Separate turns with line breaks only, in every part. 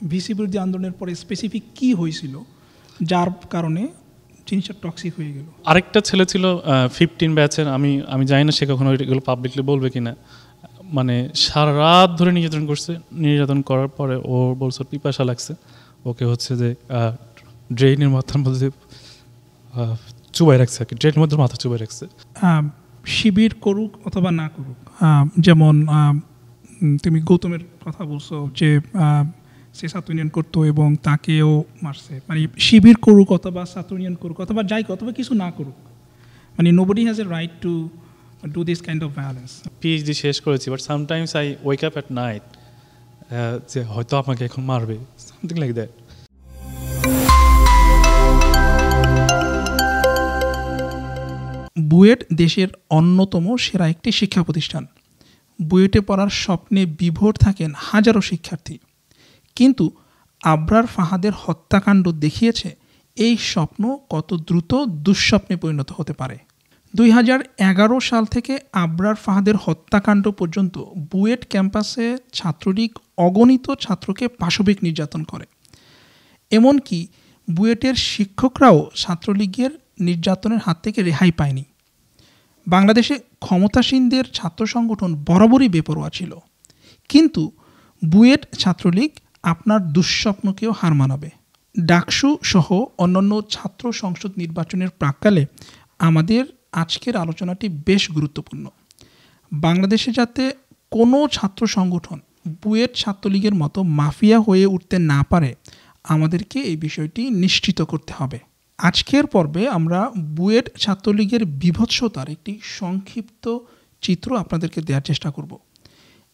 VC বিরোধী আন্দোলনের পরে স্পেসিফিক কী হয়েছিল যার কারণে জিনিসটা টক্সিক হয়ে গেল?
আরেকটা ছেলে ছিল 15 ব্যাচের, আমি জানি না সে কখনো এগুলো পাবলিকলি বলবে কিনা, মানে সারা রাত ধরে নির্যাতন করার পরে ও বলছে পিপাসা লাগছে, ওকে হচ্ছে যে ড্রেনের মাথার মধ্যে চুবাই রাখছে আর কি, ড্রেনের মধ্যে মাথা চুবাই রাখছে।
শিবির করুক অথবা না করুক, যেমন তুমি গৌতমের কথা বলছো যে সে ছাত্র ইউনিয়ন করতো এবং তাকেও মারছে, মানে শিবির করুক অথবা ছাত্র ইউনিয়ন করুক অথবা যাই অথবা কিছু না করুক, মানে nobody has a right to do this kind of violence.
PhD শেষ করেছি, but sometimes I wake up at night যে হয়তো আমাকে এখন মারবে, সামথিং লাইক দ্যাট।
বুয়েট দেশের অন্যতম সেরা একটি শিক্ষা প্রতিষ্ঠান। বুয়েটে পড়ার স্বপ্নে বিভোর থাকেন হাজারো শিক্ষার্থী, কিন্তু আবরার ফাহাদের হত্যাকাণ্ড দেখিয়েছে এই স্বপ্ন কত দ্রুত দুঃস্বপ্নে পরিণত হতে পারে। 2011 সাল থেকে আবরার ফাহাদের হত্যাকাণ্ড পর্যন্ত বুয়েট ক্যাম্পাসে ছাত্রলীগ অগণিত ছাত্রকে পাশবিক নির্যাতন করে। এমনকি বুয়েটের শিক্ষকরাও ছাত্রলীগের নির্যাতনের হাত থেকে রেহাই পায়নি। বাংলাদেশে ক্ষমতাসীনদের ছাত্র সংগঠন বরাবরই বেপরোয়া ছিল, কিন্তু বুয়েট ছাত্রলীগ আপনার দুঃস্বপ্নকেও হার মানাবে। ডাকসু সহ অন্যান্য ছাত্র সংসদ নির্বাচনের প্রাক্কালে আমাদের আজকের আলোচনাটি বেশ গুরুত্বপূর্ণ। বাংলাদেশে যাতে কোনো ছাত্র সংগঠন বুয়েট ছাত্রলীগের মতো মাফিয়া হয়ে উঠতে না পারে, আমাদেরকে এই বিষয়টি নিশ্চিত করতে হবে। আজকের পর্বে আমরা বুয়েট ছাত্রলীগের বীভৎসতার একটি সংক্ষিপ্ত চিত্র আপনাদেরকে দেওয়ার চেষ্টা করব।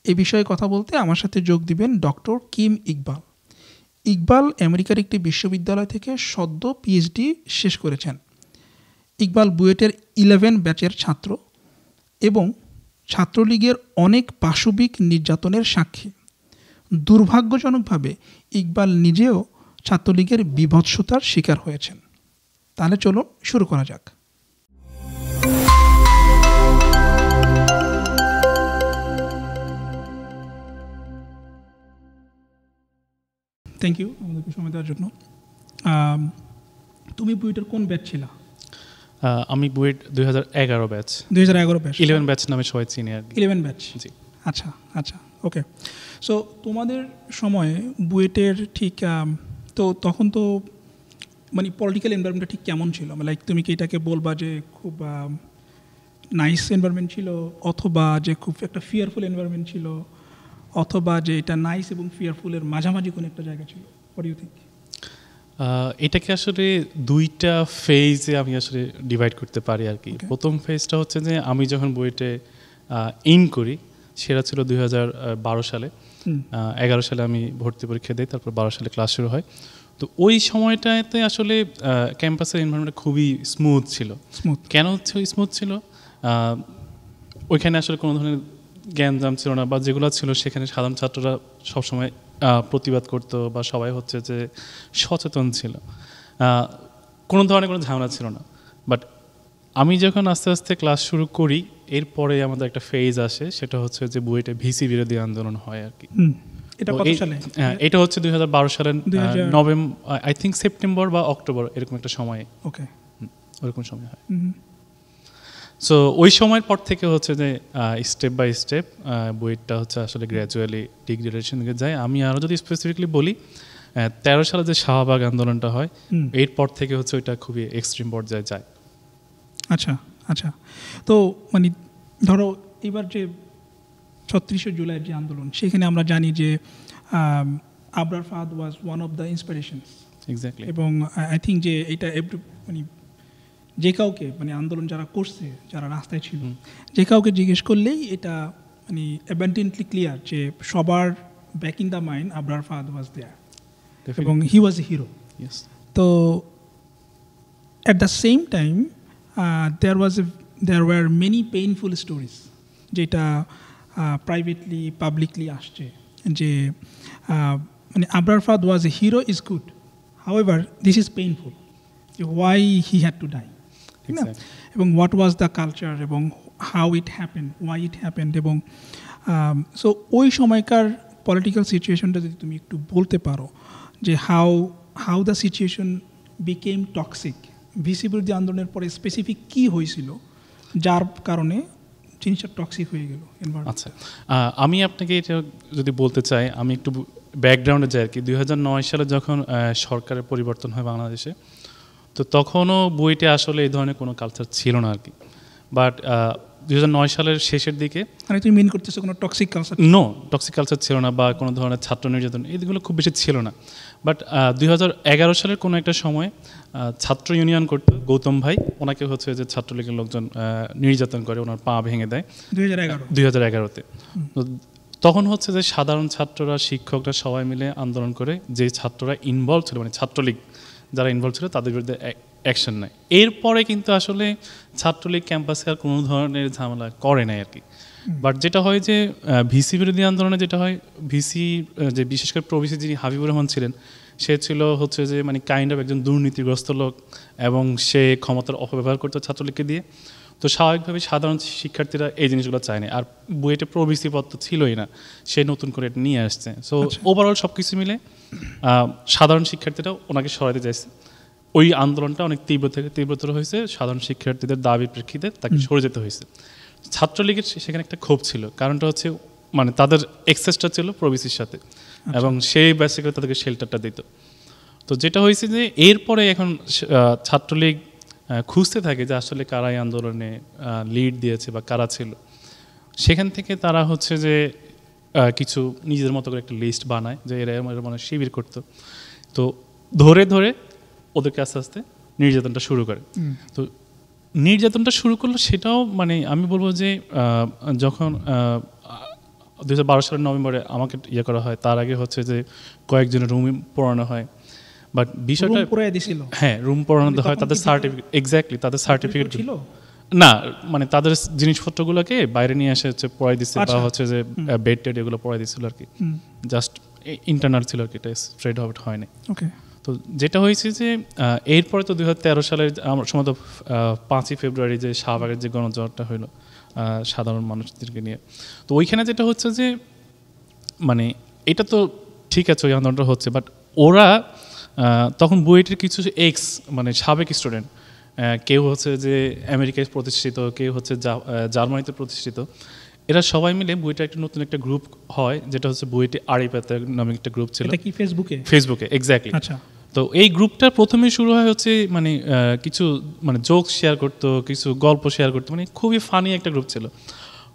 এই বিষয়ে কথা বলতে আমার সাথে যোগ দিবেন ডক্টর কিম ইকবাল। ইকবাল আমেরিকার একটি বিশ্ববিদ্যালয় থেকে সদ্য পিএইচডি শেষ করেছেন। ইকবাল বুয়েটের 11 ব্যাচের ছাত্র এবং ছাত্রলীগের অনেক পাশবিক নির্যাতনের সাক্ষী। দুর্ভাগ্যজনকভাবে ইকবাল নিজেও ছাত্রলীগের বীভৎসতার শিকার হয়েছেন। তাহলে চলুন শুরু করা যাক। থ্যাংক ইউ আমাদেরকে সময় দেওয়ার জন্য। তুমি বুয়েটের কোন ব্যাচ ছিলা?
আমি বুয়েট 2011 ব্যাচ।
2011 ব্যাচ,
11 ব্যাচ নামে সবাই চিনি আর কি।
11 ব্যাচ, জি। আচ্ছা আচ্ছা, ওকে। সো তোমাদের সময়ে বুয়েটের ঠিক তো তখন তো মানে পলিটিক্যাল এনভায়রনমেন্টটা ঠিক কেমন ছিল? লাইক তুমি কি এটাকে বলবা যে খুব নাইস এনভায়রনমেন্ট ছিল, অথবা যে খুব একটা ফিয়ারফুল এনভায়রনমেন্ট ছিল, অথবা যে এটা নাইস এবং ফিয়ারফুলের মাঝামাঝি কোনো একটা জায়গা ছিল? What do you think?
এটাকে আসলে দুইটা ফেজে আমি আসলে ডিভাইড করতে পারি আর কি। প্রথম ফেজটা হচ্ছে যে আমি যখন বুয়েটে ইন করি সেটা ছিল 2012 সালে। 11 সালে আমি ভর্তি পরীক্ষা দিই, তারপর 12 সালে ক্লাস শুরু হয়। তো ওই সময়টাতে আসলে ক্যাম্পাসের এনভায়রনমেন্ট খুবই স্মুথ ছিল। কেন হচ্ছে স্মুথ ছিল? ওইখানে আসলে কোনো ধরনের জ্ঞানজাম ছিল না, বা যেগুলো ছিল সেখানে সাধারণ ছাত্ররা সবসময় প্রতিবাদ করতো, বা সবাই হচ্ছে যে সচেতন ছিল, কোনো ধরনের কোনো ঝামেলা ছিল না। বাট আমি যখন আস্তে আস্তে ক্লাস শুরু করি, এরপরে আমাদের একটা ফেজ আসে, সেটা হচ্ছে যে বুয়েটে ভিসি বিরোধী আন্দোলন হয় আর কি। এটা হচ্ছে 2012 সালের নভেম্বর, আই থিঙ্ক সেপ্টেম্বর বা অক্টোবর, এরকম একটা সময়ে, ওরকম সময় হয়। সো ওই সময়ের পর থেকে হচ্ছে যে স্টেপ বাই স্টেপ বুয়েটটা হচ্ছে আসলে গ্র্যাজুয়ালি ডিগ্রেডেশন দিকে যায়। আমি আরও যদি স্পেসিফিকলি বলি, 13 সালে যে শাহবাগ আন্দোলনটা হয়, এরপর থেকে হচ্ছে ওইটা খুবই এক্সট্রিম পর্যায়ে যায়।
আচ্ছা আচ্ছা, তো মানে ধরো এবার যে 36শে জুলাইয়ের যে আন্দোলন, সেখানে আমরা জানি যে Abrar Fahad was one of the inspirations.
Exactly. এবং
আই থিঙ্ক যে এটা মানে যে কাউকে, মানে আন্দোলন যারা করছে, যারা রাস্তায় ছিল, যে কাউকে জিজ্ঞেস করলেই এটা মানে অ্যাবান্ডেন্টলি ক্লিয়ার যে সবার back in the mind Abrar Fahad was there, এবং হি ওয়াজ এ হিরো। তো at the same time there were many painful stories যেটা প্রাইভেটলি পাবলিকলি আসছে, যে মানে Abrar Fahad was a hero is good, however this is painful, why he had to die, এবং what was the culture, এবং how it happened, why it happened. এবং so ওই সময়কার political সিচুয়েশনটা যদি তুমি একটু বলতে পারো যে how the situation became toxic, VC বিরোধী আন্দোলনের পরে স্পেসিফিক কী হয়েছিল যার কারণে জিনিসটা টক্সিক হয়ে গেল?
আচ্ছা, আমি আপনাকে এটা যদি বলতে চাই, আমি একটু ব্যাকগ্রাউন্ডে যাই আর কি। 2009 সালে যখন সরকারের পরিবর্তন হয় বাংলাদেশে, তো তখনও বুয়েটে আসলে এই ধরনের কোনো কালচার ছিল না আর কি। বাট 2009 সালের শেষের দিকে,
মানে তুমি মিন করতেছো কোনো টক্সিক কালচার?
টক্সিক কালচার ছিল না, বা কোনো ধরনের ছাত্র নির্যাতন এইগুলো খুব বেশি ছিল না। বাট 2011 সালের কোনো একটা সময় ছাত্র ইউনিয়ন করতো গৌতম ভাই, ওনাকে হচ্ছে যে ছাত্রলীগের লোকজন নির্যাতন করে, ওনার পা ভেঙে দেয় 2011-তে। তখন হচ্ছে যে সাধারণ ছাত্ররা, শিক্ষকরা সবাই মিলে আন্দোলন করে, যে ছাত্ররা ইনভলভ ছিল, মানে ছাত্রলীগ যারা ইনভলভ ছিল তাদের বিরুদ্ধে অ্যাকশন নেয়। এরপরে কিন্তু আসলে ছাত্রলীগ ক্যাম্পাসে আর কোনো ধরনের ঝামেলা করে নাই আর কি। বাট যেটা হয় যে ভিসি বিরোধী আন্দোলনে যেটা হয়, ভিসি যে বিশেষ করে প্রভিসি যিনি হাবিবুর রহমান ছিলেন, সে ছিল হচ্ছে যে মানে কাইন্ড অফ একজন দুর্নীতিগ্রস্ত লোক, এবং সে ক্ষমতার অপব্যবহার করতো ছাত্রলীগকে দিয়ে। তো স্বাভাবিকভাবে সাধারণ শিক্ষার্থীরা এই জিনিসগুলো চায় না, আর বুয়েটে প্রভিসি পদ তো ছিলই না, সে নতুন করে এটা নিয়ে আসছে। সো ওভারঅল সব কিছু মিলে সাধারণ শিক্ষার্থীরা ওনাকে সরাতে চাইছে। ওই আন্দোলনটা অনেক তীব্রতর হয়েছে, সাধারণ শিক্ষার্থীদের দাবির প্রেক্ষিতে তাকে সরে যেতে হয়েছে। ছাত্রলীগের সেখানে একটা ক্ষোভ ছিল, কারণটা হচ্ছে মানে তাদের এক্সেসটা ছিল প্রভিসির সাথে, এবং সেই বেসিক্যালি তাদেরকে শেল্টারটা দিত। তো যেটা হয়েছে যে এরপরে এখন ছাত্রলীগ খুঁজতে থাকে যে আসলে কারা এই আন্দোলনে লিড দিয়েছে বা কারা ছিল। সেখান থেকে তারা হচ্ছে যে কিছু নিজেদের মতো করে একটা লিস্ট বানায় যে এরা মানে শিবির করতো। তো ধরে ধরে ওদেরকে আস্তে আস্তে নির্যাতনটা শুরু করে। তো নির্যাতনটা শুরু করলো, সেটাও মানে আমি বলবো যে যখন 2012 সালের নভেম্বরে আমাকে ইয়ে করা হয়, তার আগে হচ্ছে যে কয়েকজনের রুম পড়ানো হয়। বাট বিষয়টা হ্যাঁ, রুম পড়ানো হয়, তাদের সার্টিফিকেট, এক্স্যাক্টলি তাদের সার্টিফিকেট ছিল না, মানে তাদের জিনিসপত্রগুলোকে বাইরে নিয়ে এসে হচ্ছে পড়াই দিচ্ছে, বা হচ্ছে যে বেড টেড এগুলো পড়াই দিচ্ছিল আর কি। জাস্ট ইন্টারনাল ছিল আর কি, এটা স্প্রেড আউট হয়নি। তো যেটা হয়েছে যে এরপরে তো 2013 সালের আমার সময় তো 5ই ফেব্রুয়ারি যে শাহবাগের যে গণজোয়ারটা হলো সাধারণ মানুষদেরকে নিয়ে, তো ওইখানে যেটা হচ্ছে যে মানে এটা তো ঠিক আছে ওই আন্দোলনটা হচ্ছে, বাট ওরা তখন বুয়েটের কিছু মানে সাবেক স্টুডেন্ট, কেউ হচ্ছে যে আমেরিকায় প্রতিষ্ঠিত, কেউ হচ্ছে জার্মানিতে প্রতিষ্ঠিত, এরা সবাই মিলে বুয়েটে একটা নতুন একটা গ্রুপ হয়, যেটা হচ্ছে বুয়েটে আড়িপাতা নামে একটা গ্রুপ ছিল।
এটা কি ফেসবুকে?
এক্স্যাক্টলি। আচ্ছা। তো এই গ্রুপটা প্রথমে শুরু হয় হচ্ছে মানে কিছু মানে জোক শেয়ার করতো, কিছু গল্প শেয়ার করতো, মানে খুবই ফানি একটা গ্রুপ ছিল।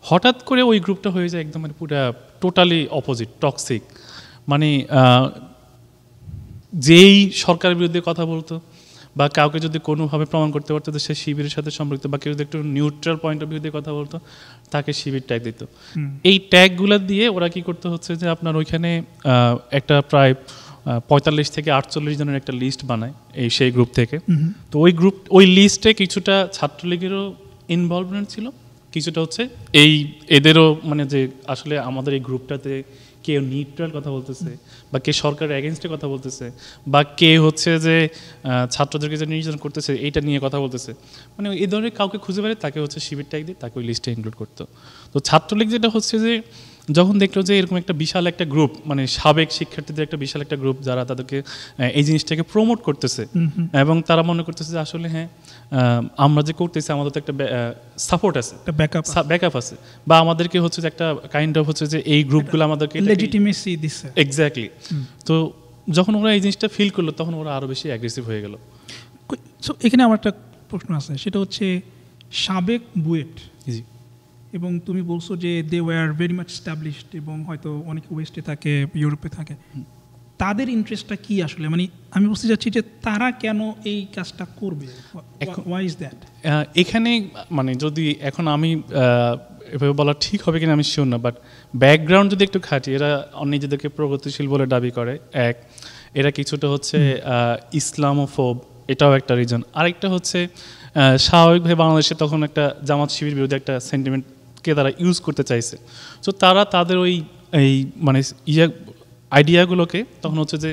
হঠাৎ করে ওই গ্রুপটা হয়ে যায় একদম মানে পুরো টোটালি অপোজিট, টক্সিক। মানে যেই সরকারের বিরুদ্ধে কথা বলতো, বা কাউকে যদি কোনোভাবে প্রমাণ করতে পারতো যে সে শিবিরের সাথে সম্পৃক্ত, বা কেউ যদি একটু নিউট্রাল পয়েন্ট অফ ভিউ দিয়ে কথা বলতো, তাকে শিবির ট্যাগ দিত। এই ট্যাগগুলো দিয়ে ওরা কি করতে হচ্ছে যে আপনার ওইখানে একটা প্রায় 45 থেকে 48 জনের একটা লিস্ট বানায় সেই গ্রুপ থেকে। তো ওই লিস্টে কিছুটা ছাত্রলীগেরও ইনভলভমেন্ট ছিল, কিছুটা হচ্ছে এদেরও, মানে যে আসলে আমাদের এই গ্রুপটাতে কে নিউট্রাল কথা বলতেছে, বা কে সরকারের এগেনস্টে কথা বলতেছে, বা কে হচ্ছে যে ছাত্রদেরকে যে নির্যাতন করতেছে এইটা নিয়ে কথা বলতেছে, মানে এই ধরনের কাউকে খুঁজে পেলে তাকে হচ্ছে শিবির ট্যাগ দিয়ে তাকে ওই লিস্টে ইনক্লুড করতো। তো ছাত্রলীগ যেটা হচ্ছে যে যখন দেখলো যে এরকম একটা বিশাল একটা গ্রুপ, মানে সাবেক শিক্ষার্থীদের একটা বিশাল একটা গ্রুপ যারা তাদেরকে এই জিনিসটাকে প্রমোট করতেছে, এবং তারা মনে করতেছে যে আসলে হ্যাঁ আমরা যে করতেছি আমাদের তো একটা সাপোর্ট আছে, ব্যাকআপ আছে, বা আমাদেরকে হচ্ছে যে একটা কাইন্ড অফ হচ্ছে যে এই গ্রুপগুলো আমাদেরকে
লেজিটিমেসি দিচ্ছে।
এক্স্যাক্টলি। তো যখন ওরা এই জিনিসটা ফিল করলো, তখন ওরা আরো বেশি অ্যাগ্রেসিভ হয়ে গেল।
সো এখানে আমার একটা প্রশ্ন আছে, সেটা হচ্ছে সাবেক বুয়েট, এবং তুমি বলছো যে they were very much established, এবং হয়তো অনেক ওয়েস্টে থাকে, ইউরোপে থাকে, তাদের ইন্টারেস্টটা কি আসলে? মানে আমি বুঝতে চাচ্ছি যে তারা কেন এই কাজটা করবে, হোয়াই ইজ দ্যাট?
এখানে মানে যদি এখন আমি এভাবে বলা ঠিক হবে কিনা আমি শিওর না, বাট ব্যাকগ্রাউন্ড যদি একটু খাটি, এরা নিজেদেরকে প্রগতিশীল বলে দাবি করে, এরা কিছুটা হচ্ছে ইসলামোফোব, এটাও একটা রিজন। আরেকটা হচ্ছে স্বাভাবিকভাবে বাংলাদেশে তখন একটা জামাত শিবির বিরোধী একটা সেন্টিমেন্টকে তারা ইউজ করতে চাইছে। সো তারা তাদের এই মানে আইডিয়াগুলোকে তখন হচ্ছে যে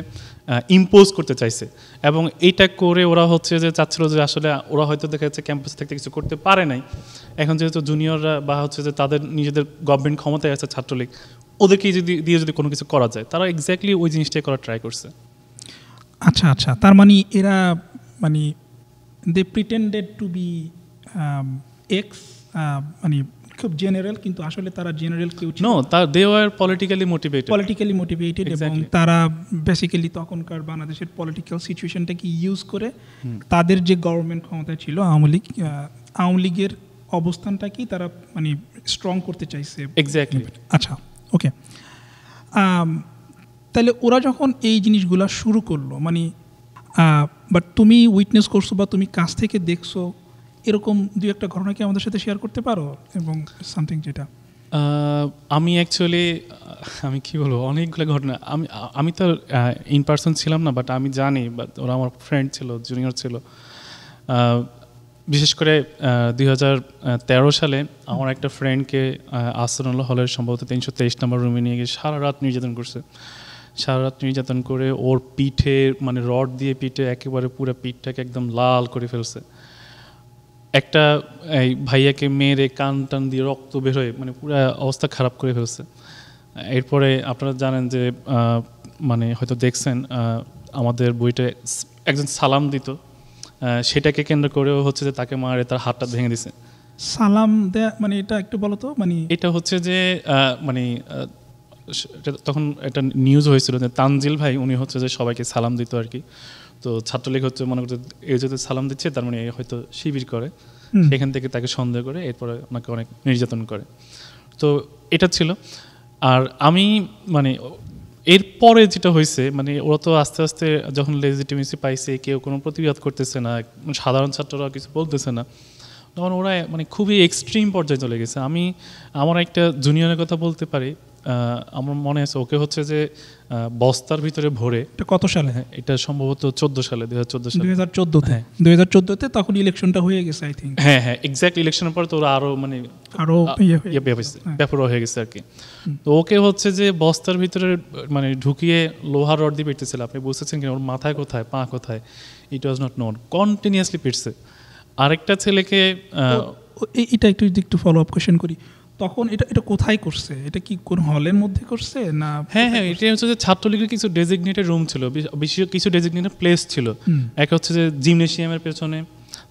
ইম্পোজ করতে চাইছে, এবং এইটা করে ওরা হচ্ছে যে চাচ্ছিল যে আসলে ওরা হয়তো দেখা যাচ্ছে ক্যাম্পাসে থাকতে কিছু করতে পারে নাই, এখন যেহেতু জুনিয়ররা বা হচ্ছে যে তাদের নিজেদের গভর্নমেন্ট ক্ষমতায় আছে ছাত্রলীগ, ওদেরকে দিয়ে যদি কোনো কিছু করা যায়, তারা এক্স্যাক্টলি ওই জিনিসটাই করার ট্রাই করছে।
আচ্ছা আচ্ছা, তার মানে এরা মানে দে প্রিটেন্ডেড টু বি এক্স, মানে খুব জেনারেল, কিন্তু আসলে তারা জেনারেল কেউ ছিল
না, দে ওয়ার পলিটিক্যালি মোটিভেটেড
এবং তারা বেসিক্যালি তখনকার বাংলাদেশের পলিটিক্যাল সিচুয়েশনটাকে ইউজ করে তাদের যে গভর্নমেন্ট ক্ষমতায় ছিল আওয়ামী লীগের অবস্থানটাকেই তারা মানে স্ট্রং করতে চাইছে।
এক্স্যাক্টলি।
আচ্ছা, ওকে। তাহলে ওরা যখন এই জিনিসগুলো শুরু করলো, মানে বাট তুমি উইটনেস করছো বা তুমি কাছ থেকে দেখছো, এরকম দুই একটা ঘটনা কি আমাদের সাথে শেয়ার করতে পারো? এবং সামথিং যেটা
আমি অ্যাকচুয়ালি আমি কি বলবো, অনেকগুলো ঘটনা আমি তো ইন পার্সন ছিলাম না, বাট আমি জানি, বাট ওরা আমার ফ্রেন্ড ছিল, জুনিয়র ছিল। বিশেষ করে 2013 সালে আমার একটা ফ্রেন্ডকে আহসানুল্লাহ হলের সম্ভবত 323 নম্বর রুমে নিয়ে গিয়ে সারা রাত নির্যাতন করে ওর পিঠে মানে রড দিয়ে পিঠে একেবারে পুরো পিঠটাকে একদম লাল করে ফেলছে। একটা এই ভাইয়াকে মেরে কান টান দিয়ে রক্ত বের হয়ে মানে পুরো অবস্থা খারাপ করে ফেলছে। এরপরে আপনারা জানেন যে মানে হয়তো দেখছেন আমাদের বইটা একজন সালাম দিত, সেটাকে কেন্দ্র করেও হচ্ছে যে তাকে মারে তার হাতটা ভেঙে দিছে।
সালাম দেয়া মানে এটা একটু বলো তো। মানে
এটা হচ্ছে যে মানে তখন একটা নিউজ হয়েছিল যে তানজিল ভাই উনি হচ্ছে যে সবাইকে সালাম দিত আর কি। তো ছাত্রলীগ হচ্ছে মনে করছে এই যদি সালাম দিচ্ছে তার মানে হয়তো শিবির করে, সেখান থেকে তাকে সন্দেহ করে এরপরে ওনাকে অনেক নির্যাতন করে। তো এটা ছিল। আর আমি মানে এরপরে যেটা হয়েছে মানে ওরা তো আস্তে আস্তে যখন লেজিটিমেসি পাইছে, কেউ কোনো প্রতিবাদ করতেছে না, সাধারণ ছাত্ররা কিছু বলতেছে না, তখন ওরা মানে খুবই এক্সট্রিম পর্যায়ে চলে গেছে। আমার একটা জুনিয়রের কথা বলতে পারি, আমার মনে আছে ওকে হচ্ছে যে বস্তার ভিতরে ভরে।
এটা কত সালে?
এটা সম্ভবত 2014 সালে।
2014 তখন ইলেকশনটা হয়ে গেছে আই থিঙ্ক।
হ্যাঁ হ্যাঁ, এক্স্যাক্টলি। ইলেকশনের পর তো ওরা আরো মানে ব্যাপার হয়ে গেছে আর কি। তো ওকে হচ্ছে যে বস্তার ভিতরে মানে ঢুকিয়ে লোহার রড দিয়ে পিটতেছিল। আপনি বুঝতেছেন কিনা ওর মাথায় কোথায়, পা কোথায়, ইট ওয়াজ নট নোন, কন্টিনিউয়াসলি পিটছে। আরেকটা ছেলেকে
এটা একটু ফলো আপ কোশ্চেন করি, তখন এটা কোথায় করছে? এটা কি কোন হলের মধ্যে করছে না?
হ্যাঁ হ্যাঁ, এটা হচ্ছে যে ছাত্রলীগের কিছু ডেজিগনেটেড রুম ছিল, কিছু ডেজিগনেটেড প্লেস ছিল। একটা হচ্ছে যে জিমনেশিয়ামের পেছনে,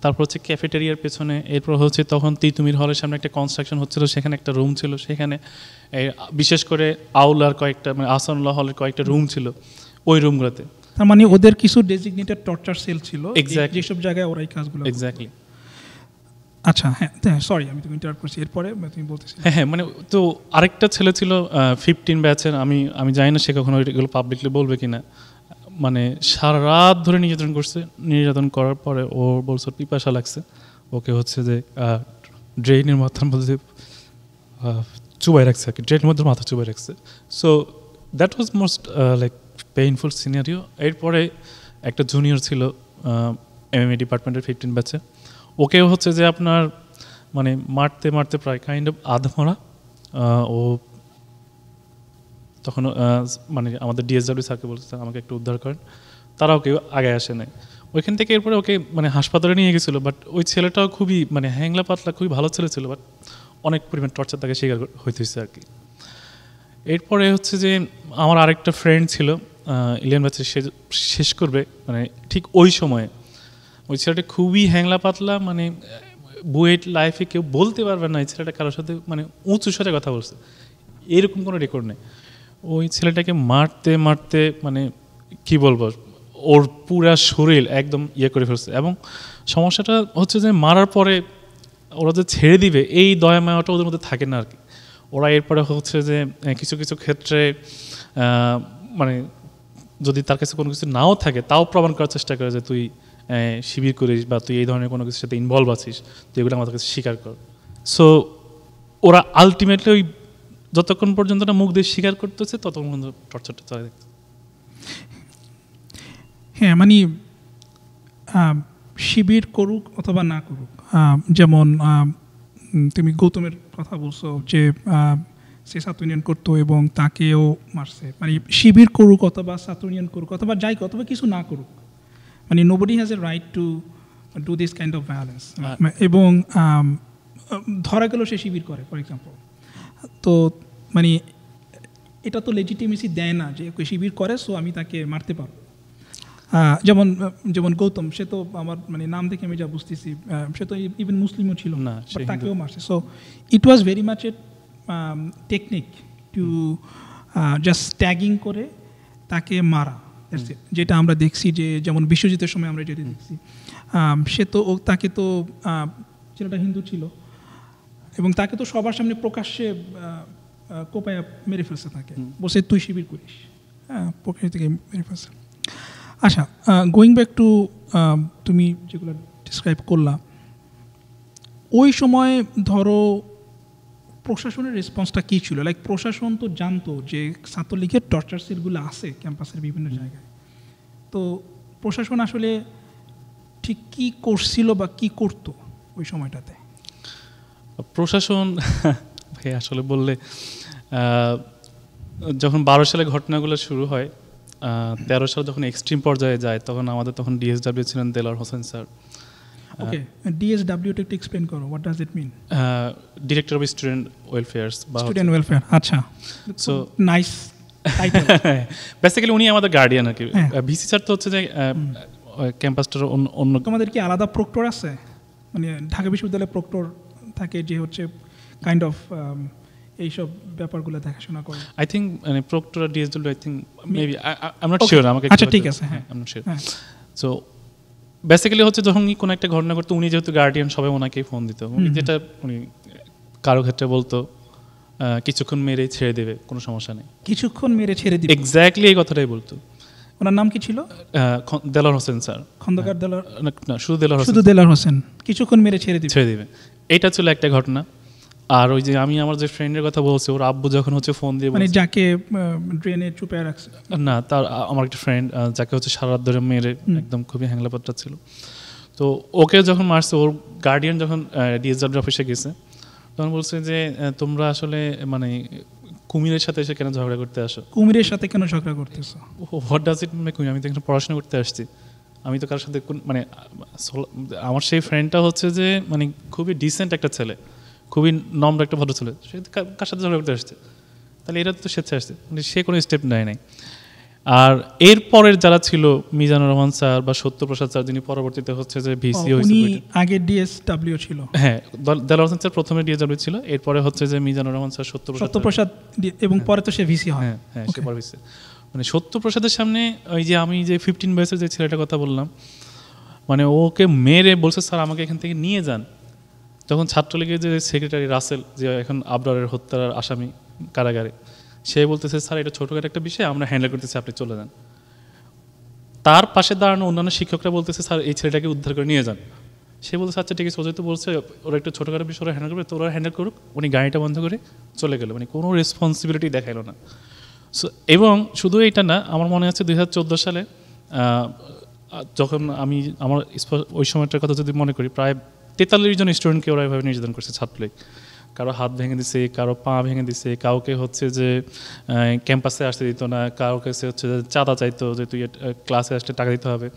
তারপর হচ্ছে ক্যাফেটেরিয়ার পেছনে, এরপর হচ্ছে তখন তিতুমির হলের সামনে একটা কনস্ট্রাকশন হচ্ছিল, সেখানে একটা রুম ছিল। সেখানে বিশেষ করে আউলার কয়েকটা মানে আহসানুল্লাহ হলের কয়েকটা রুম ছিল ওই রুমগুলোতে।
তার মানে ওদের কিছু ডেজিগনেটেড টর্চার সেল ছিল
এক্স্যাক্টলি,
যেসব জায়গায় ওরা এই কাজগুলো।
এক্স্যাক্টলি।
আচ্ছা হ্যাঁ, সরি আমি তুমি ইন্টারাপ্ট করছি, এরপরে তুমি বলতেছিলে।
হ্যাঁ হ্যাঁ, মানে তো আরেকটা ছেলে ছিল 15 ব্যাচের, আমি জানি না সে কখনো এগুলো পাবলিকলি বলবে কিনা, মানে সারা রাত ধরে নির্যাতন করার পরে ওর বলছে পিপাসা লাগছে, ওকে হচ্ছে যে ড্রেনের মাথার মধ্যে চুবাই রাখছে আর কি, ড্রেনের মধ্যে মাথা চুবাই রাখছে। So that was most like painful scenario. এরপরে একটা জুনিয়র ছিল MMA ডিপার্টমেন্টের 15 ব্যাচে, ওকেও হচ্ছে যে আপনার মানে মারতে প্রায় কাইন্ড অফ আধমরা। ও তখন মানে আমাদের DSW স্যারকে বলছে আমাকে একটু উদ্ধার করেন, তারাও কেউ আগে আসে নাই। ওইখান থেকে এরপরে ওকে মানে হাসপাতালে নিয়ে গেছিলো। বাট ওই ছেলেটাও খুবই মানে হ্যাংলা পাতলা, খুবই ভালো ছেলে ছিল, বাট অনেক পরিমাণ টর্চার তাকে শিকার হইতে হয়েছে আর কি। এরপরে হচ্ছে যে আমার আরেকটা ফ্রেন্ড ছিল 11 ব্যাচে, সে শেষ করবে মানে ঠিক ওই সময়ে। ওই ছেলেটা খুবই হ্যাংলা পাতলা, মানে বুয়েট লাইফে কেউ বলতে পারবে না এই ছেলেটা কারোর সাথে মানে উঁচু স্বরে কথা বলছে, এরকম কোনো রেকর্ড নেই। ওই ছেলেটাকে মারতে মানে কি বলবো, ওর পুরা শরীর একদম ইয়ে করে ফেলছে। এবং সমস্যাটা হচ্ছে যে মারার পরে ওরা যে ছেড়ে দিবে এই দয়া মায়াটা ওদের মধ্যে থাকে না আর কি। ওরা এরপরে হচ্ছে যে কিছু কিছু ক্ষেত্রে মানে যদি তার কাছে কোনো কিছু নাও থাকে তাও প্রমাণ করার চেষ্টা করে যে তুই শিবির করিস বা তুই এই ধরনের কোনো কিছুর সাথে ইনভলভ আছিস, তুই এগুলো আমাদের কাছে স্বীকার কর। সো ওরা আলটিমেটলি ওই যতক্ষণ পর্যন্ত না মুখ দিয়ে স্বীকার করতেছে ততক্ষণ পর্যন্ত টর্চারটা চলে দেখতে।
হ্যাঁ, মানে শিবির করুক অথবা না করুক, যেমন তুমি গৌতমের কথা বলছো যে সে ছাত্র ইউনিয়ন করতো এবং তাকেও মারছে, মানে শিবির করুক অথবা ছাত্র ইউনিয়ন করুক অথবা যাই অথবা কিছু না করুক, মানে nobody has a right to do this kind of violence. এবং ধরা গেল সে শিবির করে ফর এক্সাম্পল, তো মানে এটা তো লেজিটিমেসি দেয় না যে ওকে শিবির করে, সো আমি তাকে মারতে পারবো। যেমন গৌতম, সে তো আমার মানে নাম দেখে আমি যা বুঝতেছি সে তো ইভেন মুসলিমও ছিল
না,
বাট তাকেও মারছে। So it was very much A technique two just tagging করে তাকে মারা, যেটা আমরা দেখছি যে যেমন বিশ্বজিতের সময় আমরা যেটা দেখছি, সে তো তাকে তো ছেলেটা হিন্দু ছিল এবং তাকে তো সবার সামনে প্রকাশ্যে কোপায়া মেরে ফেলছে, তাকে বসে তুই শিবির করিস, হ্যাঁ প্রকাশ থেকে মেরে ফেলছে। আচ্ছা, গোয়িং ব্যাক টু তুমি যেগুলো ডিসক্রাইব করলা, ওই সময় ধরো প্রশাসনের রেসপন্সটা কী ছিল? লাইক প্রশাসন তো জানতো যে ছাত্রলীগের টর্চার সেলগুলো আছে ক্যাম্পাসের বিভিন্ন জায়গায়, তো প্রশাসন আসলে ঠিক কী করছিল বা কী করতো ওই সময়টাতে?
প্রশাসন ভাই আসলে বললে যখন 12 সালে ঘটনাগুলো শুরু হয়, 13 সালে যখন এক্সট্রিম পর্যায়ে যায়, তখন আমাদের তখন ডিএসডব্লিউ ছিলেন দেলোয়ার হোসেন স্যার।
ওকে, ডিএসডব্লিউটা একটু এক্সপ্লেইন করো, what does it mean?
Director of student welfare বা
স্টুডেন্ট ওয়েলফেয়ার। আচ্ছা, সো নাইস টাইটেল।
বেসিক্যালি উনি আমাদের গার্ডিয়ান আর কি। ভিসি স্যার তো হচ্ছে যে ক্যাম্পাসটার অন্য।
তোমাদের কি আলাদা প্রক্টর আছে? মানে ঢাকা বিশ্ববিদ্যালয়ে প্রক্টর থাকে যে হচ্ছে কাইন্ড অফ এইসব ব্যাপারগুলো দেখাশোনা করে?
আই থিঙ্ক মানে প্রক্টর আর DSW, I think maybe, I am not sure. আমাকে
আচ্ছা ঠিক আছে, হ্যাঁ
I am not sure. So basically হচ্ছে যখন কোনো একটা ঘটনা করতো, উনি যেহেতু গার্ডিয়ান, সবাই ওনাকেই ফোন দিত। উনি যেটা উনি কারো ক্ষেত্রে বলতো কিছুক্ষণ মেরেই ছেড়ে দেবে, কোনো সমস্যা নেই,
কিছুক্ষণ মেরে ছেড়ে দিবে,
এক্স্যাক্টলি এই কথাটাই বলতো।
ওনার নাম কি ছিল?
দেলোয়ার হোসেন স্যার।
খন্দকার দেলোয়ার?
না, শুধু দেলোয়ার হোসেন।
শুধু দেলোয়ার হোসেন, কিছুক্ষণ মেরে ছেড়ে
দিবে। এইটা ছিল একটা ঘটনা। আর ওই যে আমি আমার যে ফ্রেন্ডের কথা বলছি, ওর আব্বু যখন হচ্ছে ফোন দিয়ে,
মানে যাকে ড্রেনে চুপে রাখছে?
না, তার আমার একটা ফ্রেন্ড যাকে হচ্ছে সারা রাত ধরে মেরে একদম খুবই হ্যাংলাপাত্রা ছিল। তো ওকে যখন মারছে, ওর গার্ডিয়ান যখন ডিএসডব্লিউ অফিসে গেছে, তখন বলছে যে তোমরা আসলে মানে কুমিরের সাথে এসে কেন ঝগড়া করতে আসো?
কুমিরের সাথে কেন ঝগড়া করতেছো?
হোয়াট ডাজ ইট মিন? আমি তো এখানে পড়াশোনা করতে আসছি, আমি তো কারোর সাথে মানে আমার সেই ফ্রেন্ডটা হচ্ছে যে মানে খুবই ডিসেন্ট একটা ছেলে, খুবই নম্র একটা ভদ্র ছেলে, সে কার সাথে ঝগড়া করতে আসছে? তাহলে এরা তো স্বেচ্ছা আসছে, মানে সে কোনো স্টেপ নেয় নাই। আর এরপরের যারা ছিল, মিজানুর রহমান স্যার বা সত্যপ্রসাদ স্যার, যিনি পরবর্তীতে হচ্ছে যে ভিসি হয়েছে,
উনি আগে ডিএসডব্লিউ ছিল।
হ্যাঁ, দেলোয়ার হোসেন স্যার প্রথমে ডিএসডব্লিউ ছিল, এরপরে হচ্ছে যে মিজানুর রহমান স্যার, সত্যপ্রসাদ,
এবং পরে তো সে ভিসি হয়।
হ্যাঁ, সে পরে ভিসি। মানে সত্যপ্রসাদের সামনে ওই যে আমি যে 15 বয়সের যে ছেলেটার কথা বললাম, মানে ওকে মেরে বলছে স্যার আমাকে এখান থেকে নিয়ে যান। তখন ছাত্রলীগের যে সেক্রেটারি রাসেল, যে এখন আবরারের হত্যার আসামি কারাগারে, সে বলতেছে স্যার এটা ছোটখাটো একটা বিষয়, আমরা হ্যান্ডেল করতেছি, আপনি চলে যান। তার পাশে দাঁড়ানো অন্যান্য শিক্ষকরা বলতেছে স্যার এই ছেলেটাকে উদ্ধার করে নিয়ে যান। সে বলছে আচ্ছা ঠিক আছে, তো বলছে ওরা একটা ছোটখাটো বিষয় ওরা হ্যান্ডেল করবে, তো ওরা হ্যান্ডেল করুক। উনি গাড়িটা বন্ধ করে চলে গেল, মানে কোনো রেসপন্সিবিলিটি দেখাইল না। সো এবং শুধু এইটা না, আমার মনে আছে 2014 সালে যখন আমি আমার ওই সময়টার কথা যদি মনে করি, প্রায় 43 জন স্টুডেন্টকে ওরা এভাবে নির্যাতন করছে ছাত্রলীগ। কারো হাত ভেঙে দিছে, কারো পা ভেঙে দিছে, কাউকে হচ্ছে যে ক্যাম্পাসে আসতে দিত না, কারো কাছে হচ্ছে যে চাঁদা চাইতো যে তুই ক্লাসে আসলে টাকা দিতে হবে।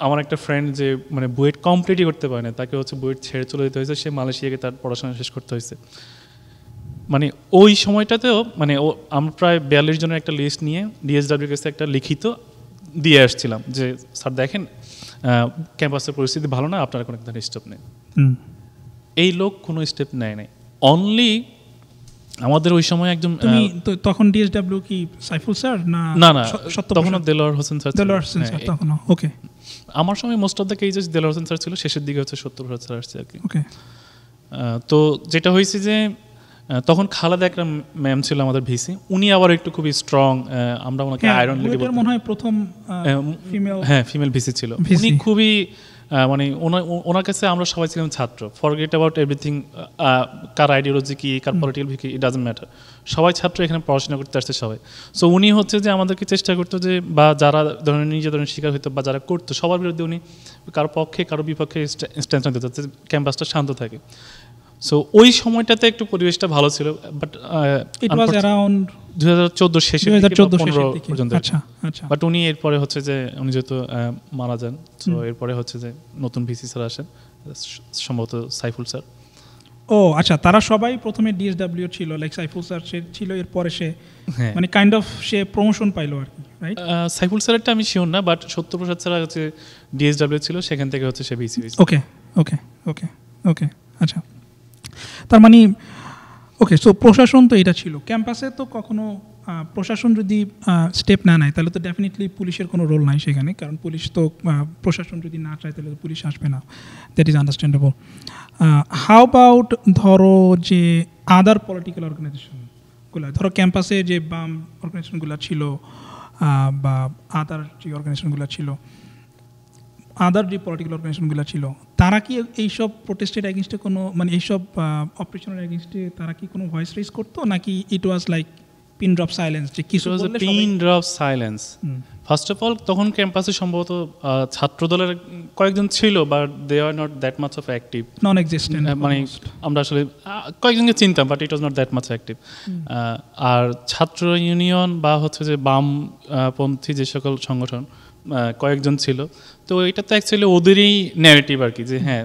আমার একটা ফ্রেন্ড যে মানে বুয়েট কমপ্লিটই করতে পারে না, তাকে হচ্ছে বুয়েট ছেড়ে চলে যেতে হয়েছে, সে মালয়েশিয়াকে তার পড়াশোনা শেষ করতে হয়েছে। মানে ওই সময়টাতেও মানে আমরা প্রায় 42 জনের একটা লিস্ট নিয়ে ডিএসডব্লিউর কাছে একটা লিখিত দিয়ে আসছিলাম যে স্যার দেখেন ক্যাম্পাসের পরিস্থিতি ভালো না, আপনারা কোনো একটা স্টেপ নেই। এই লোক কোনো স্টেপ নেয় নাই। অনলি আমাদের ওই সময় একদম,
তখন ডিএসডব্লিউ কি সাইফুল স্যার না?
না, তখন দেলোয়ার হোসেন স্যার।
দেলোয়ার হোসেন স্যার তখন। ওকে,
আমার সময় most of the কেজেস Delwar Hossain sir ছিল, শেষের দিকে হচ্ছে সত্যপ্রসাদ স্যার আসছে আর কি।
ওকে,
তো যেটা হয়েছে যে তখন খালেদা একটা ম্যাম ছিল আমাদের ভিসি, উনি আবার একটু খুবই স্ট্রং, আমরা ওনাকে আয়রন লেগে বলতাম,
মনে হয় প্রথম
ফিমেল ভিসি ছিল। উনি খুবই মানে ওনার কাছে আমরা সবাই ছিলাম ছাত্র, forget about everything, car ideology কি, কার পলিটিক্যাল কি, ইট ডাজন্ট ম্যাটার, সবাই ছাত্র, এখানে পড়াশোনা করতে আসছে সবাই। সো উনি হচ্ছে যে আমাদেরকে চেষ্টা করতো যে, বা যারা ধরনের নির্যাতনের শিকার হতো বা যারা করতো সবার বিরুদ্ধে উনি কারো পক্ষে কারো বিপক্ষে স্ট্যান্ড নিতে, যাতে ক্যাম্পাসটা শান্ত থাকে। সো ওই সময়টাতে একটু পরিবেশটা ভালো ছিল, বাট
ইট ওয়াজ অ্যারাউন্ড
2014 শেষে
2014
পর্যন্ত।
আচ্ছা,
বাট উনি এরপরে হচ্ছে যে উনি যেহেতু মারা যান, তো এরপরে হচ্ছে যে নতুন ভিসি স্যার আসেন, সম্ভবত সাইফুল স্যার।
ও আচ্ছা, তারা সবাই প্রথমে ডিএসডব্লিউ ছিল, লাইক সাইফুল স্যার ছিল, এরপরে সে
হ্যাঁ
মানে কাইন্ড অফ সে প্রমোশন পাইলো আর কি, রাইট?
সাইফুল স্যারেরটা আমি শিওর না, বাট সত্যপ্রসাদ স্যার হচ্ছে ডিএসডব্লিউ ছিল, সেখান থেকে হচ্ছে সে ভিসি হয়েছে।
ওকে ওকে ওকে ওকে আচ্ছা, তার মানে ওকে, সো প্রশাসন তো এটা ছিল। ক্যাম্পাসে তো কখনো প্রশাসন যদি স্টেপ না নেয় তাহলে তো ডেফিনেটলি পুলিশের কোনো রোল নাই সেখানে, কারণ পুলিশ তো প্রশাসন যদি না চায় তাহলে তো পুলিশ আসবে না, that is understandable. How about ধরো যে আদার পলিটিক্যাল অর্গানাইজেশনগুলো, ধরো ক্যাম্পাসে যে বাম অর্গানাইজেশনগুলো ছিল বা আদার যে অর্গানাইজেশনগুলো ছিল, আদার যে পলিটিক্যাল অর্গানাইজেশনগুলো ছিল, তারা কি এইসব প্রোটেস্টের এগেনস্টে কোনো মানে এইসব অপারেশনের এগেনস্টে তারা কি কোনো ভয়েস রেজ করতো, নাকি it was like pin drop silence, যে কিছু বললে
pin drop silence? First of all তখন ক্যাম্পাসে সম্ভবত ছাত্রদলের কয়েকজন ছিল, but they are not that much of active,
non existent,
মানে আমরা আসলে কয়েকজনকে চিনতাম, but it was not that much active. আর ছাত্র ইউনিয়ন বা হচ্ছে যে বামপন্থী যে সকল সংগঠন কয়েকজন ছিল, তো এটা তো অ্যাকচুয়ালি ওদেরই ন্যারেটিভ আর কি, যে হ্যাঁ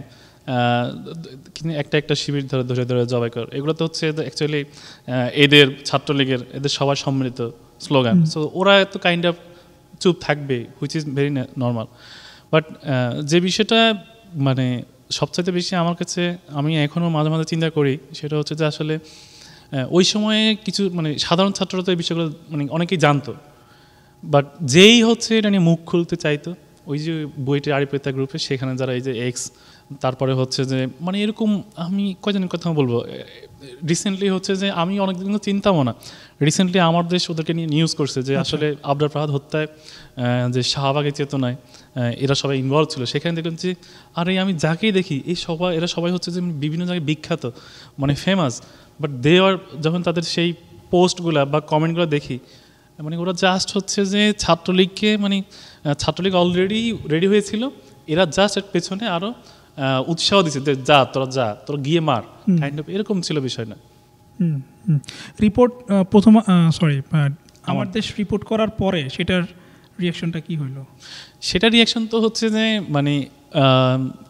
একটা একটা শিবির ধরে ধরে ধরে জবাই কর, এগুলো তো হচ্ছে অ্যাকচুয়ালি এদের ছাত্রলীগের এদের সবার সম্মিলিত স্লোগান। সো ওরা তো কাইন্ড অফ চুপ থাকবে, which is very normal. But যে বিষয়টা মানে সবচাইতে বেশি আমার কাছে, আমি এখনও মাঝে মাঝে চিন্তা করি, সেটা হচ্ছে যে আসলে ওই সময়ে কিছু মানে সাধারণ ছাত্ররা তো এই বিষয়গুলো মানে অনেকেই জানতো, বাট যেই হচ্ছে এটা নিয়ে মুখ খুলতে চাইতো, ওই যে বইটির আরিপেতা গ্রুপে, সেখানে যারা এই যে এক্স, তারপরে হচ্ছে যে মানে এরকম আমি কয়জনের কথা বলবো, রিসেন্টলি হচ্ছে যে আমি অনেকদিন চিন্তামও না, রিসেন্টলি আমার দেশ ওদেরকে নিয়ে নিউজ করছে যে আসলে আবরার ফাহাদ হত্যায় যে শাহবাগের চেতনায় এরা সবাই ইনভলভ ছিল, সেখানে দেখলাম যে আরে আমি যাকেই দেখি এই সবাই এরা সবাই হচ্ছে যে বিভিন্ন জায়গায় বিখ্যাত, মানে ফেমাস, বাট দে আর যখন তাদের সেই পোস্টগুলো বা কমেন্টগুলো দেখি, মানে ওরা জাস্ট হচ্ছে যে ছাত্রলীগকে মানে ছাত্রলীগ অলরেডি রেডি হয়েছিল, এরা জাস্ট এর পেছনে আরও উৎসাহ দিচ্ছে যে যা তোরা গিয়ে মার, কাইন্ড অফ এরকম ছিল বিষয়টা।
রিপোর্ট প্রথম আমার দেশ রিপোর্ট করার পরে সেটার রিয়াকশনটা কি হলো?
সেটা রিয়াকশন তো হচ্ছে যে মানে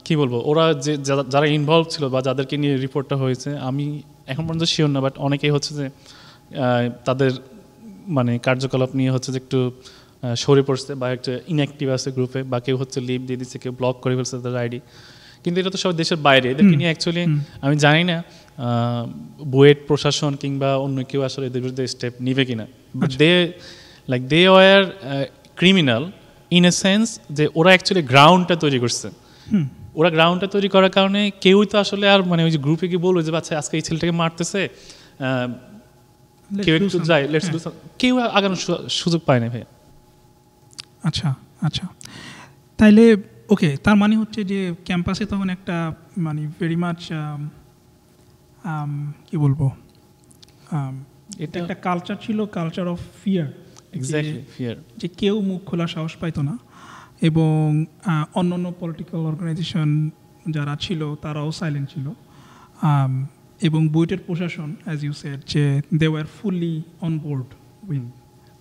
কি বলবো, ওরা যে যারা ইনভলভ ছিল বা যাদেরকে নিয়ে রিপোর্টটা হয়েছে, আমি এখন পর্যন্ত শিওর না, বাট অনেকেই হচ্ছে যে তাদের মানে কার্যকলাপ নিয়ে হচ্ছে যে একটু সরে পড়ছে বা একটা ইনঅ্যাক্টিভ আছে গ্রুপে, বা কেউ হচ্ছে লিভ দিয়ে দিচ্ছে, কেউ ব্লক করে ফেলছে তাদের আইডি, কিন্তু এটা তো সব দেশের বাইরে, এদেরকে নিয়ে অ্যাকচুয়ালি আমি জানি না বুয়েট প্রশাসন কিংবা অন্য কেউ আসলে এদের বিরুদ্ধে স্টেপ নিবে কিনা, but they were criminal in a sense যে ওরা অ্যাকচুয়ালি গ্রাউন্ডটা তৈরি করছে, ওরা গ্রাউন্ডটা তৈরি করার কারণে কেউই তো আসলে আর মানে ওই যে গ্রুপে গিয়ে বলবে যে আচ্ছা আজকে এই ছেলেটাকে মারতেছে, কেউ একটু যায় লেটস ডু, কেউ আগানোর সুযোগ পায় না ভাই।
আচ্ছা আচ্ছা, তাইলে ওকে, তার মানে হচ্ছে যে ক্যাম্পাসে তখন একটা মানে ভেরি মাচ কি বলবো, এটা একটা কালচার ছিল, culture of fear,
exactly fear, যে
কেউ মুখ খোলার সাহস পাইতো না, এবং অন্যান্য পলিটিক্যাল অর্গানাইজেশন যারা ছিল তারাও সাইলেন্ট ছিল, এবং বুয়েটের প্রশাসন অ্যাজ ইউ সেড যে they were fully on board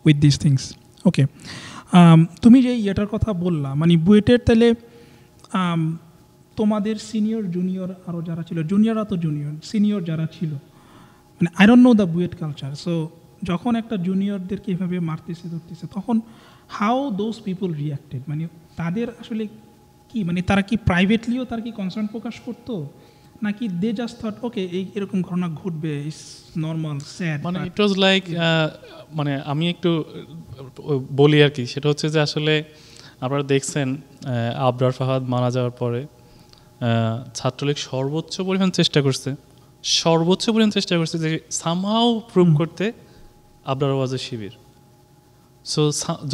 with this things. Okay, তুমি যে ইয়েটার কথা বললা, মানে বুয়েটের তাহলে তোমাদের সিনিয়র জুনিয়র আরও যারা ছিল, জুনিয়ররা তো জুনিয়র, সিনিয়র যারা ছিল, মানে I don't know the BUET culture, so যখন একটা জুনিয়রদেরকে এভাবে মারতেছে ধরতেছে, তখন হাউ দোজ পিপল রিয়াক্টেড, মানে তাদের আসলে কি, মানে তারা কি প্রাইভেটলিও তার কি কনসার্ন প্রকাশ করতো, নাকি দে জাস্ট থট ওকে এরকম ঘটনা ঘটবে, ইটস নর্মাল স্যাড,
মানে ইট ওয়াজ লাইক, মানে আমি একটু বলি আর কি, সেটা হচ্ছে যে আসলে আপনারা দেখছেন আবরার ফাহাদ মারা যাওয়ার পরে ছাত্রলীগ সর্বোচ্চ পরিমাণ চেষ্টা করছে যে সামহাও প্রুভ করতে আবরার ওয়াজ এ শিবির। সো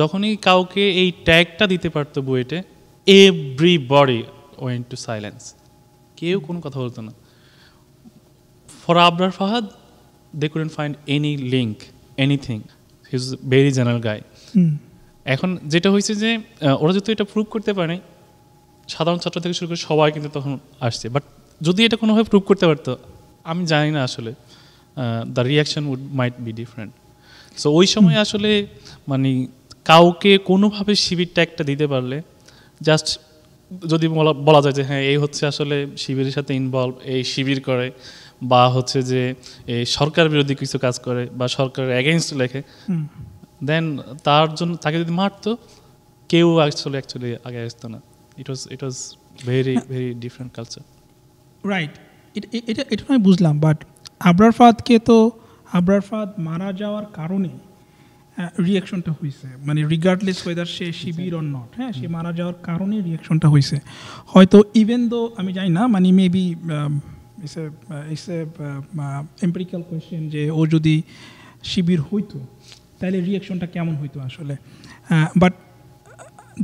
যখনই কাউকে এই ট্যাগটা দিতে পারতো বুয়েটে, এভরিবডি ওয়েন্ট টু সাইলেন্স, কেউ কোনো কথা বলতো না। For Abrar Fahad they couldn't find any link, anything, he is very general guy. এখন যেটা হয়েছে যে ওরা যেহেতু এটা প্রুভ করতে পারে, সাধারণ ছাত্র থেকে শুরু করে সবাই কিন্তু তখন আসছে, বাট যদি এটা কোনোভাবে প্রুভ করতে পারতো, আমি জানি না আসলে the reaction would might be different. So ওই সময় আসলে মানে কাউকে কোনোভাবে শিবির ট্যাগটা দিতে পারলে, জাস্ট যদি বলা যায় যে হ্যাঁ এই হচ্ছে আসলে শিবিরের সাথে ইনভলভ, এই শিবির করে, বা হচ্ছে যে এই সরকার বিরোধী কিছু কাজ করে বা সরকারের এগেইনস্ট লেখে, দেন তার জন্য তাকে যদি মারতো কেউ অ্যাকচুয়ালি আগে আসতো না। It was very very different culture.
Right, এটা এটা আমি বুঝলাম, বাট আবরার ফাহাদ মারা যাওয়ার কারণে রিয়াকশনটা হয়েছে, মানে regardless weather say Shibir or not, হ্যাঁ, সে মারা যাওয়ার কারণে রিয়াকশনটা হয়েছে। হয়তো ইভেন দো আমি জানি না, মানে maybe it's a empirical question যে ও যদি শিবির হইতো তাহলে রিয়াকশনটা কেমন হইতো আসলে, but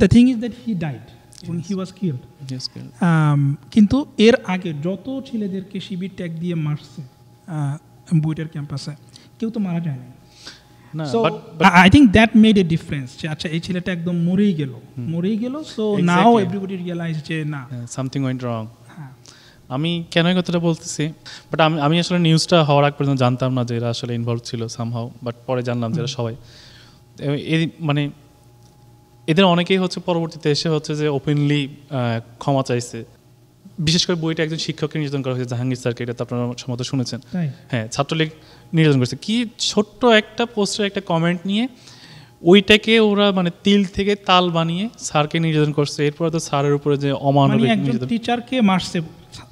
the thing is that he died এবং হি ওয়াজ কিল্ড। কিন্তু এর আগে যত ছেলেদেরকে শিবির ট্যাগ দিয়ে মারছে বুয়েটের ক্যাম্পাসে, কেউ তো মারা যায় না। So I think that made a difference যে আচ্ছা এই ছেলেটা একদম মরেই গেল, so now everybody realized যে না,
something went wrong. আমি কেন এই কথাটা বলতেছি, বাট আমি আসলে নিউজটা হওয়ার আগ পর্যন্ত জানতাম না যে এরা আসলে ইনভলভ ছিল সামহাউ, বাট পরে জানলাম যে এরা সবাই মানে এদের অনেকেই হচ্ছে পরবর্তীতে এসে হচ্ছে যে ওপেনলি ক্ষমা চাইছে। বিশেষ করে বইটা একজন শিক্ষককে নির্যাতন করা হয়েছে, জাহাঙ্গীর স্যারকে, এটা তো আপনারা সম্ভবত শুনেছেন। হ্যাঁ, ছাত্রলীগ নির্যাতন করছে, কি ছোট্ট একটা পোস্টের একটা কমেন্ট নিয়ে ওইটাকে ওরা মানে তিল থেকে তাল বানিয়ে স্যারকে নির্যাতন করছে। এরপরে তো স্যারের উপরে যে অমানবিক নির্যাতন,
টিচারকে মারছে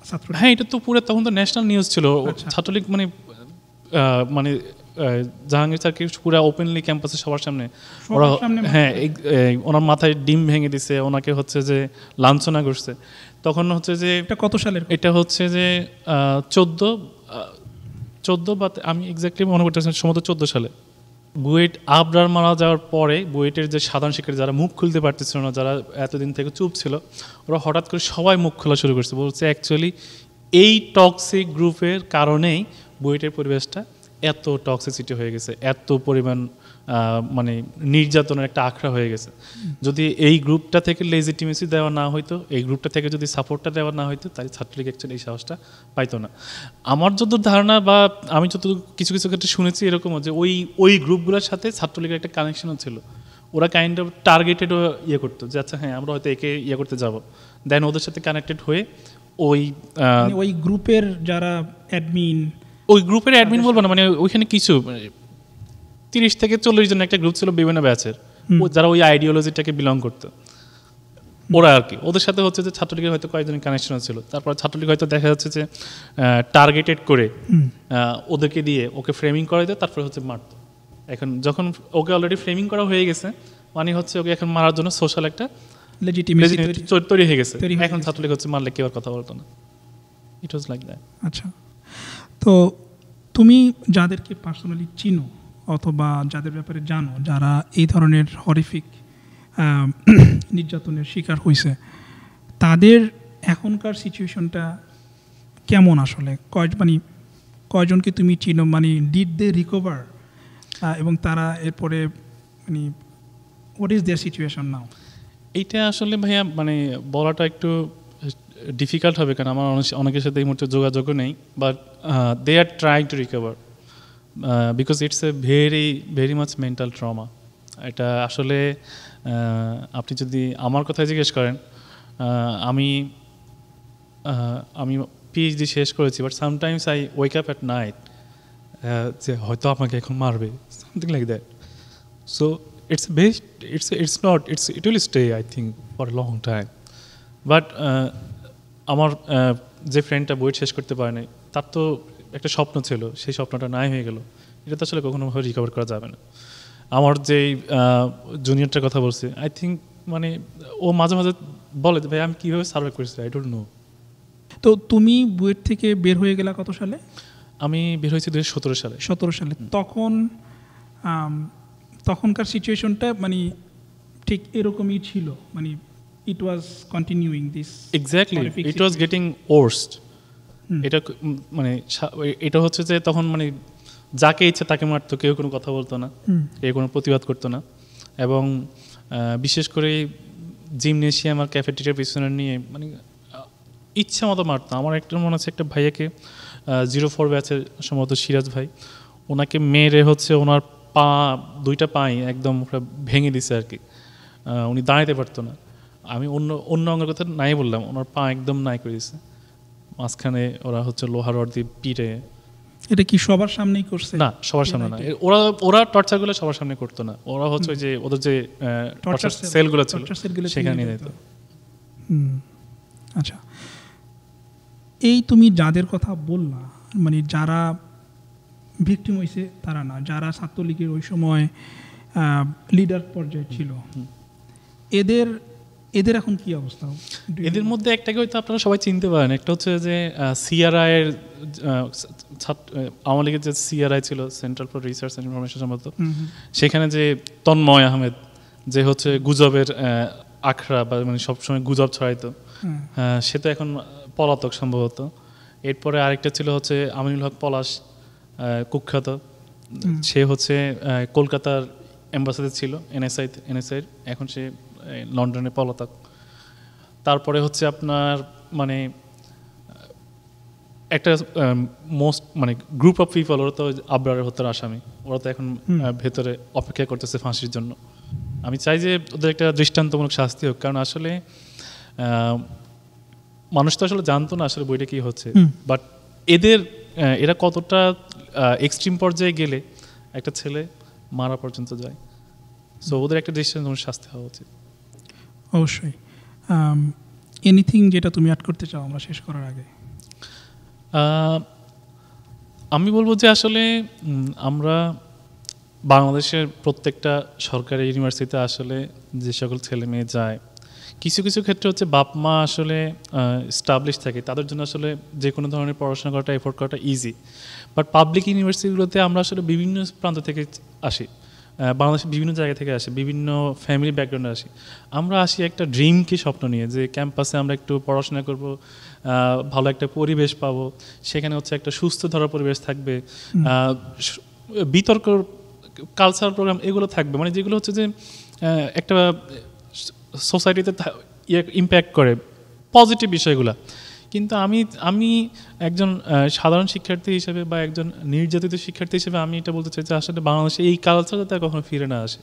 ছাত্র,
হ্যাঁ, এটা তো পুরো তখন তো ন্যাশনাল নিউজ ছিল। ছাত্রলীগ মানে মানে জাহাঙ্গীর স্যারকে পুরো ওপেনলি ক্যাম্পাসে সবার সামনে ওরা, হ্যাঁ, ওনার মাথায় ডিম ভেঙে দিছে, ওনাকে হচ্ছে যে লাঞ্ছনা করছে। তখন হচ্ছে যে
কত সালের,
এটা হচ্ছে যে 14 বা আমি এক্স্যাক্টলি মনে করতেছি সম্ভবত 14 সালে। বুয়েট আবরার মারা যাওয়ার পরে বুয়েটের যে সাধারণ শিক্ষার্থী যারা মুখ খুলতে পারতেছিল না, যারা এতদিন থেকে চুপ ছিল, ওরা হঠাৎ করে সবাই মুখ খোলা শুরু করছে, বলছে অ্যাকচুয়ালি এই টক্সিক গ্রুপের কারণেই বুয়েটের পরিবেশটা এত টক্সিসিটি হয়ে গেছে, এত পরিমাণ মানে নির্যাতনের একটা আখড়া হয়ে গেছে। যদি এই গ্রুপটা থেকে লেজিটিমেসি দেওয়া না হইতো, এই গ্রুপটা থেকে যদি সাপোর্টটা দেওয়া না হইতো, তাই ছাত্রলীগ অ্যাকচুয়ালি এই সাহসটা পাইতো না। আমার যত ধারণা বা আমি যত কিছু কিছু ক্ষেত্রে শুনেছি এরকম যে ওই গ্রুপগুলোর সাথে ছাত্রলীগের একটা কানেকশনও ছিল। ওরা কাইন্ড অফ টার্গেটেডও ইয়ে করতো যে আচ্ছা হ্যাঁ আমরা হয়তো একে ইয়ে করতে যাব, দেন ওদের সাথে কানেক্টেড হয়ে ওই
গ্রুপের যারা অ্যাডমিন,
ওই গ্রুপের অ্যাডমিন বলবো না, মানে ওইখানে কিছু 30 থেকে 40 জন একটা গ্রুপ ছিল বিভিন্ন ব্যাচের, যারা ওই আইডিওলজিটাকে বিলং করতো, ওরা আর কি। ওদের সাথে হচ্ছে যে ছাত্রলীগের হয়তো কয়েকজনের কানেকশন ছিল। তারপর ছাত্রলীগ হয়তো দেখা যাচ্ছে যে টার্গেটেড করে ওদেরকে দিয়ে ওকে ফ্রেমিং করা দিত, তারপরে হচ্ছে মারতো। এখন যখন ওকে অলরেডি ফ্রেমিং করা হয়ে গেছে, মানে হচ্ছে ওকে এখন মারার জন্য সোশ্যাল একটা লেজিটিমেসি তৈরি হয়ে গেছে। এখন ছাত্রলীগ হচ্ছে মারলে কেউ আর কথা বলতো না। It was like that.
আচ্ছা, তো তুমি যাদেরকে পার্সোনালি চিনো অথবা যাদের ব্যাপারে জানো, যারা এই ধরনের হরিফিক নির্যাতনের শিকার হয়েছে, তাদের এখনকার সিচুয়েশনটা কেমন আসলে? কয়জনকে তুমি চিনো, মানে ডিড দে রিকভার, এবং তারা এরপরে মানে হোয়াট ইজ দেয়ার সিচুয়েশন নাও?
এইটা আসলে ভাইয়া মানে বলাটা একটু ডিফিকাল্ট হবে, কারণ আমার অনেকের সাথে এই মুহূর্তে যোগাযোগও নেই, but they are trying to recover because it's a very very much mental trauma. এটা আসলে আপনি যদি আমার কথায় জিজ্ঞেস করেন, আমি পিএইচডি শেষ করেছি, but sometimes I wake up at night যে হয়তো আমাকে এখন মারবে, something like that. So it will stay I think for a long time. But আমার যে ফ্রেন্ডটা বই শেষ করতে পারে নাই, তার তো একটা স্বপ্ন ছিল, সেই স্বপ্নটা নাই হয়ে গেল, এটা তো আসলে কখনোভাবে রিকভার করা যাবে না। আমার যেই জুনিয়রটার কথা বলছি, আই থিঙ্ক মানে ও মাঝে মাঝে বলে ভাই আমি কীভাবে সার্ভাইভ করেছি, আই ডোন্ট নো।
তো তুমি বুয়েট থেকে বের হয়ে গেলা কত সালে?
আমি বের হয়েছি 2017 সালে।
17 সালে। তখনকার সিচুয়েশনটা মানে ঠিক এরকমই ছিল, মানে it was continuing this
exactly it was getting worst. এটা মানে এটা হচ্ছে যে তখন মানে যাকে ইচ্ছে তাকে মারতো, কেউ কোনো কথা বলতো না, কেউ কোনো প্রতিবাদ করতো না, এবং বিশেষ করে জিমনেশিয়াম আর ক্যাফেটেরিয়ার পিছনে নিয়ে মানে ইচ্ছা মতো মারতো। আমার একটা মনে আছে একটা ভাইয়াকে 04 ব্যাচের সম্ভবত সিরাজ ভাই, ওনাকে মেরে হচ্ছে ওনার দুইটা পাই একদম ভেঙে দিছে আর কি, উনি দাঁড়াইতে পারতো না। আমি অন্য অঙ্গের কথা নাই বললাম, ওনার পা একদম নাই করে দিছে। মাঝখানে ওরা হচ্ছে লোহার রড দিয়ে পিটে।
এটা কি সবার সামনেই করছে?
না, সবার সামনে না। ওরা টর্চারগুলো সবার সামনে করতো না। ওরা হচ্ছে যে ওদের যে টর্চার সেলগুলো ছিল সেখানে নিয়ে যেত।
আচ্ছা, এই তুমি যাদের কথা বললা, মানে যারা ভিকটিম হয়েছে তারা না, যারা ছাত্রলীগের ওই সময় লিডার পর্যায়ে ছিল, এদের এখন কি অবস্থা?
এদের মধ্যে একটাকে হয়তো আপনারা সবাই চিনতে পারেন। একটা হচ্ছে যে সিআরআই এর আওয়ামী লীগের যে সিআরআই ছিল, central for research and information সম্ভবত, সেখানে যে তন্ময় আহমেদ, যে হচ্ছে গুজবের আখড়া বা মানে সবসময় গুজব ছড়াইতো, সে তো এখন পলাতক সম্ভবত। এরপরে আরেকটা ছিল হচ্ছে আমিনুল হক পলাশ, কুখ্যাত, সে হচ্ছে কলকাতার অ্যাম্বাসেডর ছিল এনএসআই, এখন সে লন্ডনে পলাতক। তারপরে হচ্ছে আপনার মানে একটা মোস্ট মানে গ্রুপ অফ পিপল, ওরা তো আবরারের হত্যার আসামি, ওরা তো এখন ভেতরে অপেক্ষা করতেছে ফাঁসির জন্য। আমি চাই যে ওদের একটা দৃষ্টান্তমূলক শাস্তি হোক, কারণ আসলে মানুষ তো আসলে জানতো না আসলে বইটা কি হচ্ছে, বাট এরা কতটা এক্সট্রিম পর্যায়ে গেলে একটা ছেলে মারা পর্যন্ত যায়। সো ওদের একটা দৃষ্টান্তমূলক শাস্তি হওয়া উচিত।
অবশ্যই। এনিথিং যেটা তুমি অ্যাড করতে চাও আমরা শেষ করার আগে?
আমি বলবো যে আসলে আমরা বাংলাদেশের প্রত্যেকটা সরকারি ইউনিভার্সিটিতে আসলে যে সকল ছেলে মেয়ে যায়, কিছু কিছু ক্ষেত্রে হচ্ছে বাপ মা আসলে স্টাবলিশ থাকে, তাদের জন্য আসলে যে কোনো ধরনের পড়াশোনা করাটা, এফোর্ড করাটা ইজি। বাট পাবলিক ইউনিভার্সিটিগুলোতে আমরা আসলে বিভিন্ন প্রান্ত থেকে আসি, বাংলাদেশের বিভিন্ন জায়গা থেকে আসি, বিভিন্ন ফ্যামিলি ব্যাকগ্রাউন্ডে আসি। আমরা আসি একটা ড্রিমকে স্বপ্ন নিয়ে, যে ক্যাম্পাসে আমরা একটু পড়াশোনা করব, ভালো একটা পরিবেশ পাবো, সেখানে হচ্ছে একটা সুস্থ ধরার পরিবেশ থাকবে, বিতর্ক কালচারাল প্রোগ্রাম এগুলো থাকবে, মানে যেগুলো হচ্ছে যে একটা সোসাইটিতে ইম্প্যাক্ট করে পজিটিভ বিষয়গুলো। কিন্তু আমি একজন সাধারণ শিক্ষার্থী হিসেবে বা একজন নির্যাতিত শিক্ষার্থী হিসেবে আমি এটা বলতে চাই যে আসলে বাংলাদেশে এই কালচার যাতে কখনো ফিরে না আসে,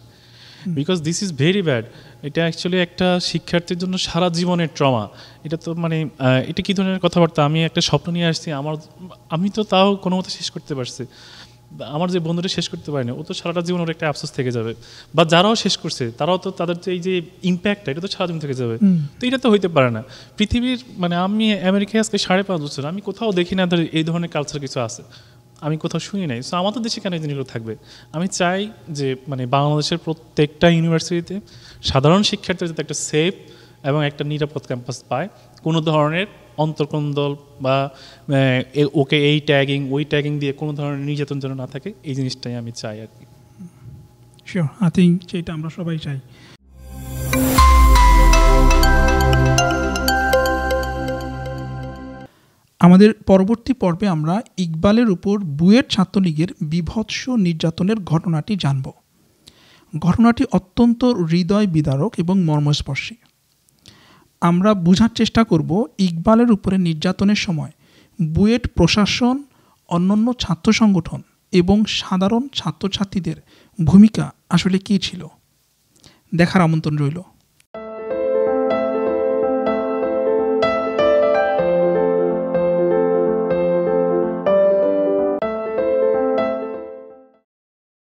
because this is very bad. এটা অ্যাকচুয়ালি একটা শিক্ষার্থীর জন্য সারা জীবনের ট্রমা। এটা তো মানে এটা কী ধরনের কথাবার্তা? আমি একটা স্বপ্ন নিয়ে আসছি, আমি তো তাও কোনো মতো শেষ করতে পারছি, আমার যে বন্ধুটা শেষ করতে পারেনি, ও তো সারাটা জীবন ওর একটা আফসোস থেকে যাবে। বা যারাও শেষ করছে তারাও তো তাদের যে এই যে ইম্প্যাক্টটা, এটা তো সারা জীবন থেকে যাবে। তো এটা তো হইতে পারে না। পৃথিবীর মানে আমি আমেরিকায় আজকে 5.5 বছর, আমি কোথাও দেখি না এই ধরনের কালচার কিছু আছে, আমি কোথাও শুনি নাই। সো আমাদের দেশে কেন এই জিনিসগুলো থাকবে? আমি চাই যে মানে বাংলাদেশের প্রত্যেকটা ইউনিভার্সিটিতে সাধারণ শিক্ষার্থীরা যাতে একটা সেফ এবং একটা নিরাপদ ক্যাম্পাস পায়, কোনো ধরনের অন্তর্কন্দল বা ওকে এই ট্যাগিং ওই ট্যাগিং দিয়ে কোনো ধরনের নির্যাতন যেন না থাকে, এই জিনিসটাই আমি চাই আর কি।
শিওর, আই থিঙ্ক সেটা আমরা সবাই চাই। আমাদের পরবর্তী পর্বে আমরা ইকবালের উপর বুয়েট ছাত্রলীগের বীভৎস নির্যাতনের ঘটনাটি জানব। ঘটনাটি অত্যন্ত হৃদয় বিদারক এবং মর্মস্পর্শী। আমরা বোঝার চেষ্টা করব ইকবালের উপরে নির্যাতনের সময় বুয়েট প্রশাসন, অন্যান্য ছাত্র সংগঠন এবং সাধারণ ছাত্রছাত্রীদের ভূমিকা আসলে কী ছিল। দেখার আমন্ত্রণ রইল।